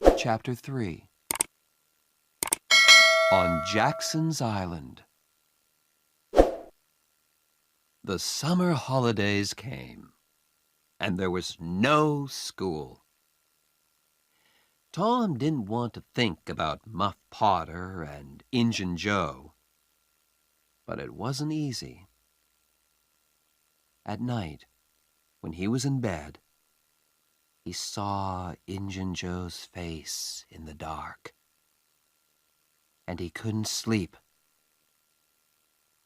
Chapter 3 On Jackson's Island. The summer holidays came, and there was no school. Tom didn't want to think about Muff Potter and Injun Joe, but it wasn't easy. At night, when he was in bed, he saw Injun Joe's face in the dark, and he couldn't sleep.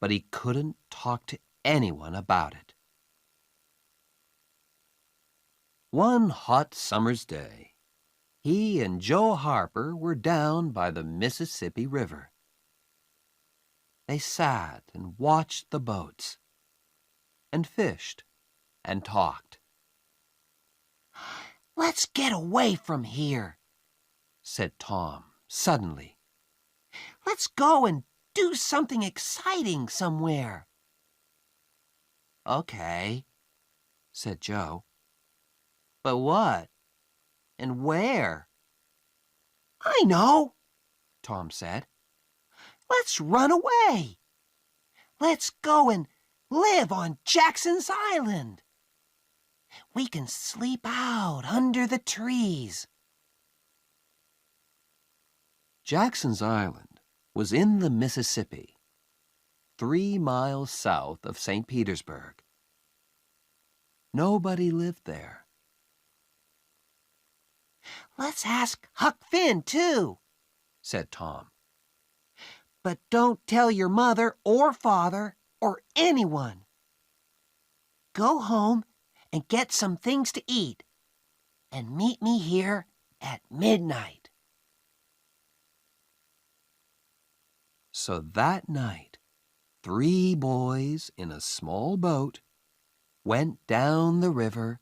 But he couldn't talk to anyone about it. One hot summer's day, he and Joe Harper were down by the Mississippi River. They sat and watched the boats, and fished, and talked. "Let's get away from here," said Tom suddenly. "Let's go and do something exciting somewhere." "Okay," said Joe. "But what? And where?" "I know," Tom said. "Let's run away. Let's go and live on Jackson's Island. We can sleep out under the trees." Jackson's Island was in the Mississippi, 3 miles south of St. Petersburg. Nobody lived there. "Let's ask Huck Finn, too," said Tom. "But don't tell your mother or father or anyone. Go home and get some things to eat, and meet me here at midnight." So that night, 3 boys in a small boat went down the river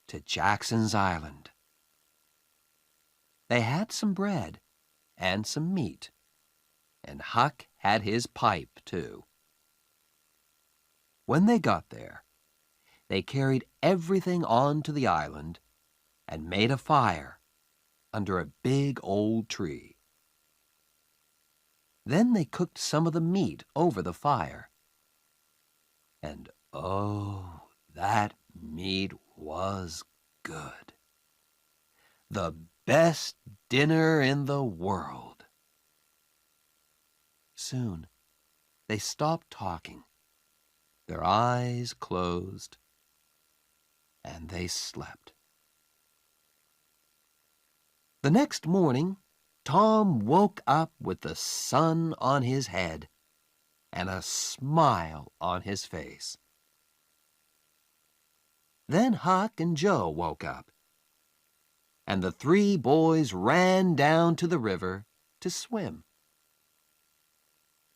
to Jackson's Island. They had some bread and some meat, and Huck had his pipe, too. When they got there, they carried everything onto the island and made a fire under a big old tree. Then they cooked some of the meat over the fire. And oh, that meat was good. The best dinner in the world. Soon, they stopped talking. Their eyes closed, and they slept. The next morning, Tom woke up with the sun on his head and a smile on his face. Then Huck and Joe woke up, and the 3 boys ran down to the river to swim.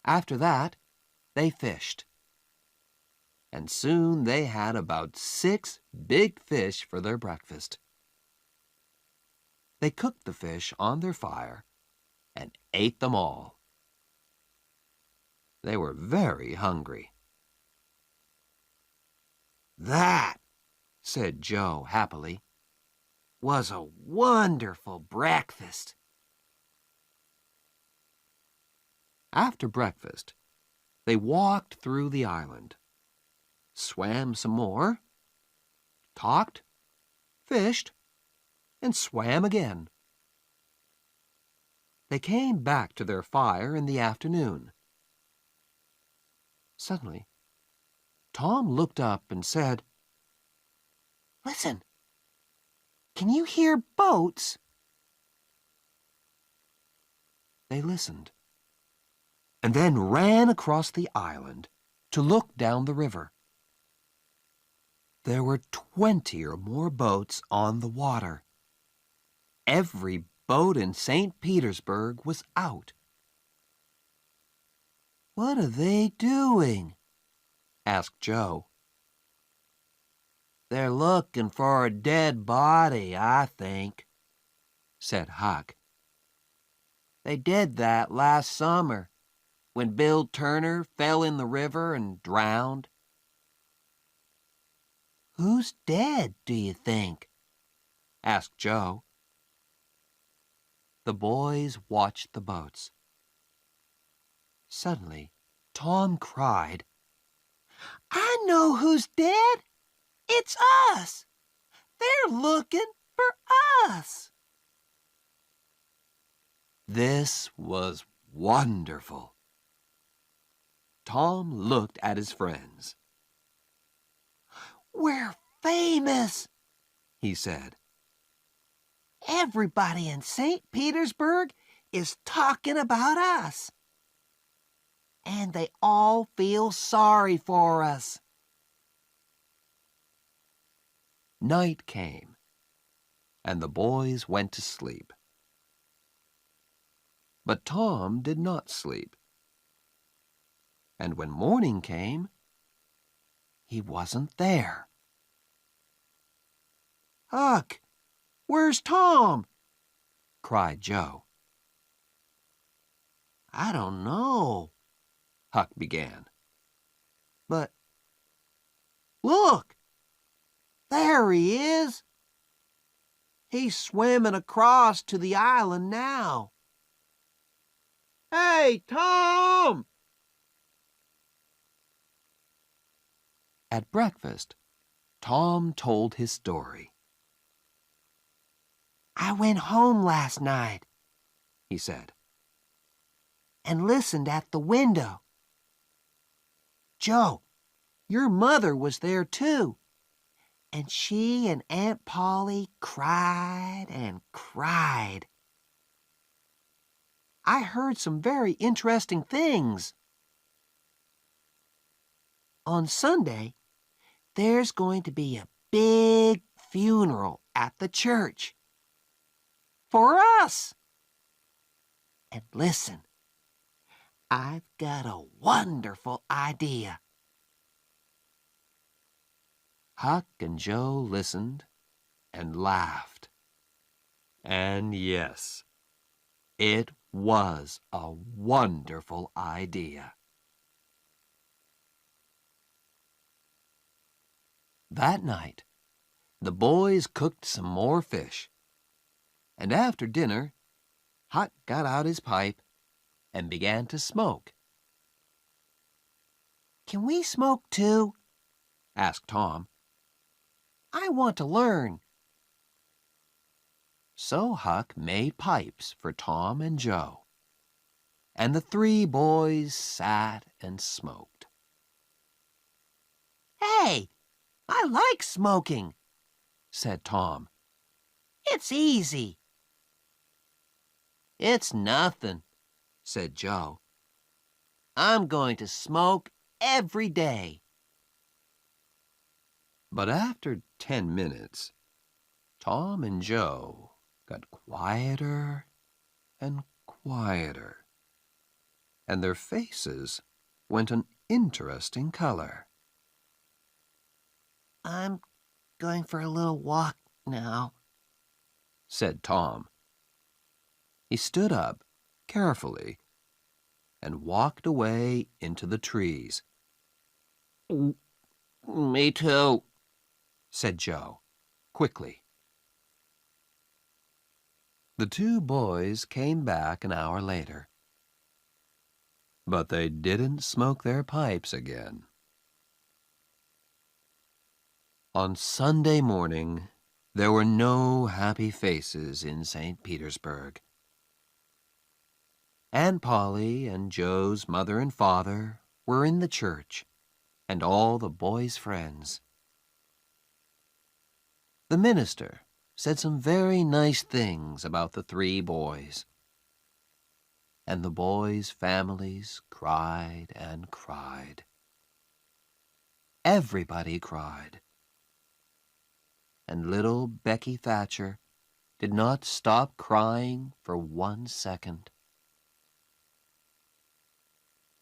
After that, they fished, and soon they had about 6 big fish for their breakfast. They cooked the fish on their fire and ate them all. They were very hungry. "That," said Joe happily, "was a wonderful breakfast." After breakfast, they walked through the island, swam some more, talked, fished, and swam again. They came back to their fire in the afternoon. Suddenly, Tom looked up and said, "Listen, can you hear boats?" They listened, and then ran across the island to look down the river. There were 20 or more boats on the water. Every boat in St. Petersburg was out. "What are they doing?" asked Joe. "They're looking for a dead body, I think," said Huck. "They did that last summer, when Bill Turner fell in the river and drowned." "Who's dead, do you think?" asked Joe. the boys watched the boats. Suddenly, Tom cried, "I know who's dead! It's us! They're looking for us!" This was wonderful. Tom looked at his friends. "We're famous," he said. "Everybody in St. Petersburg is talking about us. And they all feel sorry for us." Night came, and the boys went to sleep. But Tom did not sleep. And when morning came, he wasn't there. "Huck, where's Tom?" cried Joe. "I don't know," Huck began. "But look, there he is. He's swimming across to the island now. Hey, Tom!" At breakfast, Tom told his story. "I went home last night," he said, "and listened at the window. Joe, your mother was there too, and she and Aunt Polly cried and cried. I heard some very interesting things. On Sunday, there's going to be a big funeral at the church. For us. And listen, I've got a wonderful idea." Huck and Joe listened and laughed. And yes, it was a wonderful idea. That night, the boys cooked some more fish, and after dinner, Huck got out his pipe and began to smoke. "Can we smoke too?" asked Tom. "I want to learn." So Huck made pipes for Tom and Joe, and the three boys sat and smoked. "Hey, I like smoking," said Tom. "It's easy." "It's nothing," said Joe. "I'm going to smoke every day." But after 10 minutes, Tom and Joe got quieter and quieter, and their faces went an interesting color. "I'm going for a little walk now," said Tom. He stood up carefully and walked away into the trees. "Me too," said Joe, quickly. The two boys came back an hour later, but they didn't smoke their pipes again. On Sunday morning, there were no happy faces in St. Petersburg. Aunt Polly and Joe's mother and father were in the church, and all the boys' friends. The minister said some very nice things about the three boys, and the boys' families cried and cried. Everybody cried. And little Becky Thatcher did not stop crying for 1 second.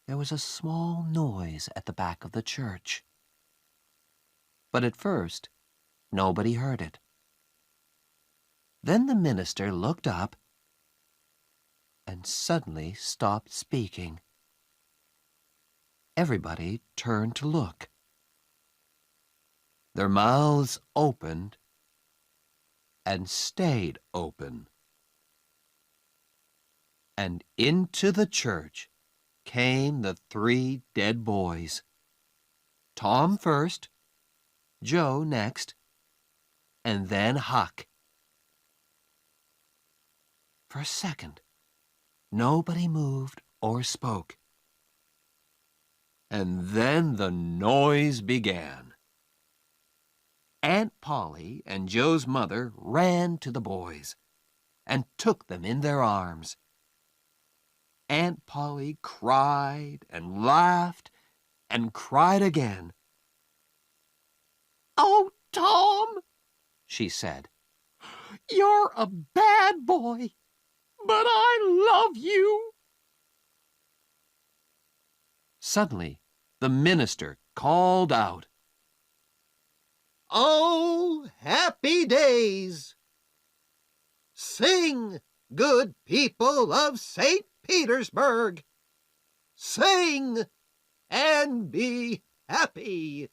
There was a small noise at the back of the church, but at first nobody heard it. Then the minister looked up and suddenly stopped speaking. Everybody turned to look. Their mouths opened and stayed open. And into the church came the 3 dead boys. Tom first, Joe next, and then Huck. For a second, nobody moved or spoke. And then the noise began. Aunt Polly and Joe's mother ran to the boys and took them in their arms. Aunt Polly cried and laughed and cried again. "Oh, Tom," she said, "you're a bad boy, but I love you." Suddenly, the minister called out, "Oh, happy days! Sing, good people of St. Petersburg! Sing and be happy!"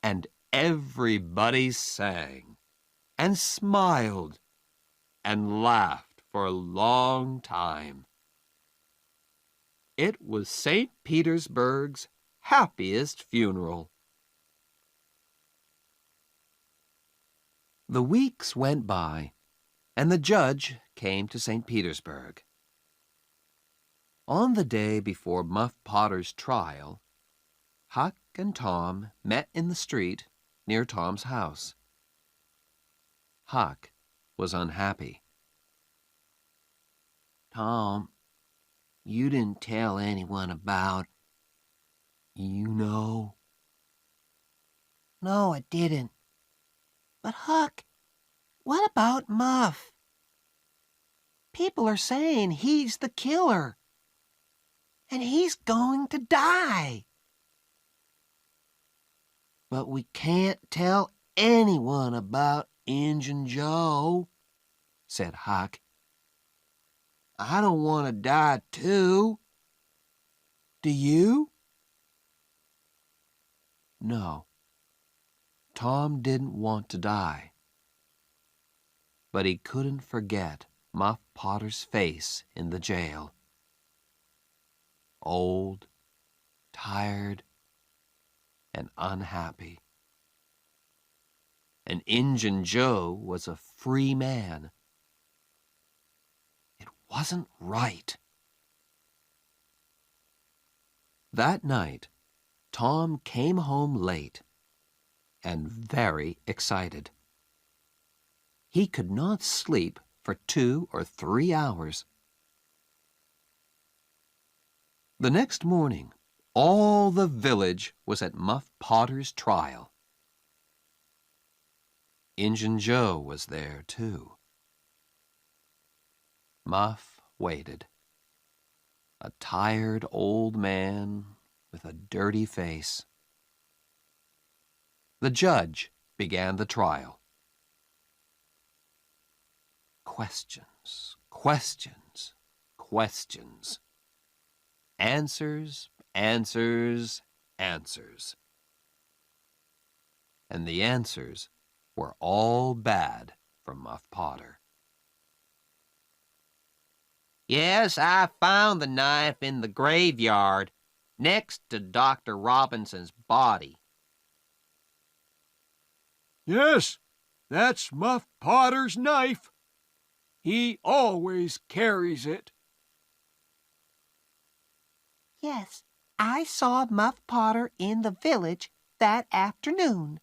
And everybody sang and smiled and laughed for a long time. It was St. Petersburg's happiest funeral. The weeks went by, and the judge came to St. Petersburg. On the day before Muff Potter's trial, Huck and Tom met in the street near Tom's house. Huck was unhappy. "Tom, you didn't tell anyone about, you know." "No, I didn't. But Huck, what about Muff? People are saying he's the killer, and he's going to die." "But we can't tell anyone about Injun Joe," said Huck. "I don't want to die too. Do you?" No, Tom didn't want to die. But he couldn't forget Muff Potter's face in the jail. Old, tired, and unhappy. And Injun Joe was a free man. It wasn't right. That night, Tom came home late and very excited. He could not sleep for 2 or 3 hours. The next morning, all the village was at Muff Potter's trial. Injun Joe was there, too. Muff waited, a tired old man with a dirty face. The judge began the trial. Questions, questions, questions. Answers, answers, answers. And the answers were all bad for Muff Potter. "Yes, I found the knife in the graveyard, next to Dr. Robinson's body." "Yes, that's Muff Potter's knife. He always carries it." "Yes, I saw Muff Potter in the village that afternoon.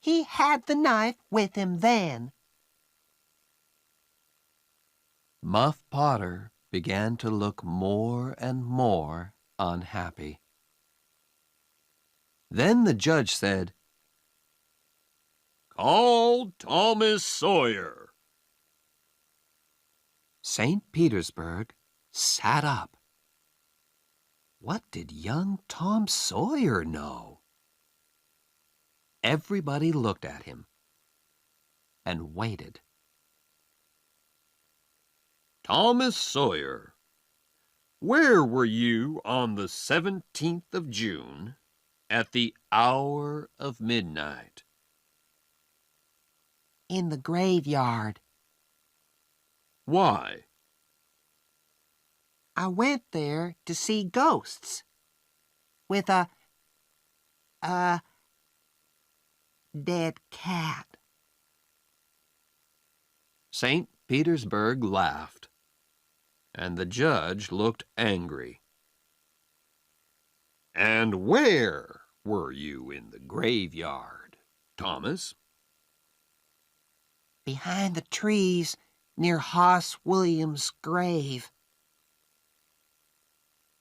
He had the knife with him then." Muff Potter began to look more and more unhappy. Then the judge said, "Call Thomas Sawyer." St. Petersburg sat up. What did young Tom Sawyer know? Everybody looked at him and waited. "Thomas Sawyer, where were you on the 17th of June at the hour of midnight?" "In the graveyard," Why? I went there to see ghosts with a dead cat. St. Petersburg laughed, and the judge looked angry. And where were you in the graveyard, Thomas? Behind the trees near Hoss Williams' grave.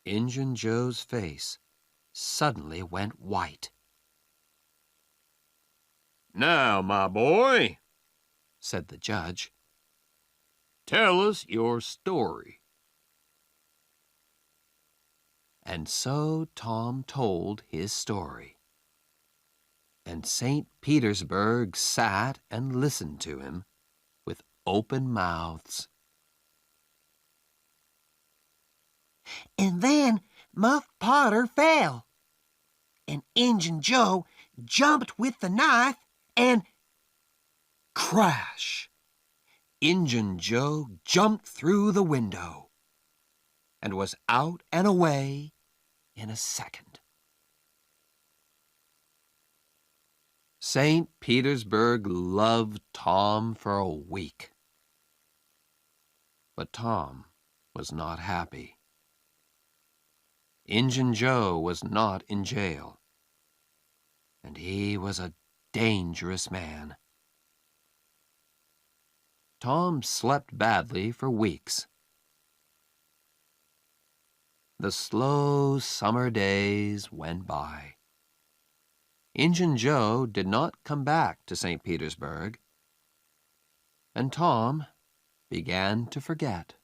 Injun Joe's face suddenly went white. Now, my boy, said the judge, tell us your story. And so Tom told his story. And St. Petersburg sat and listened to him with open mouths. And then Muff Potter fell, and Injun Joe jumped with the knife and crash! Injun Joe jumped through the window and was out and away in a second. St. Petersburg loved Tom for a week. But Tom was not happy. Injun Joe was not in jail, and he was a dangerous man. Tom slept badly for weeks. The slow summer days went by. Injun Joe did not come back to St. Petersburg, and Tom began to forget.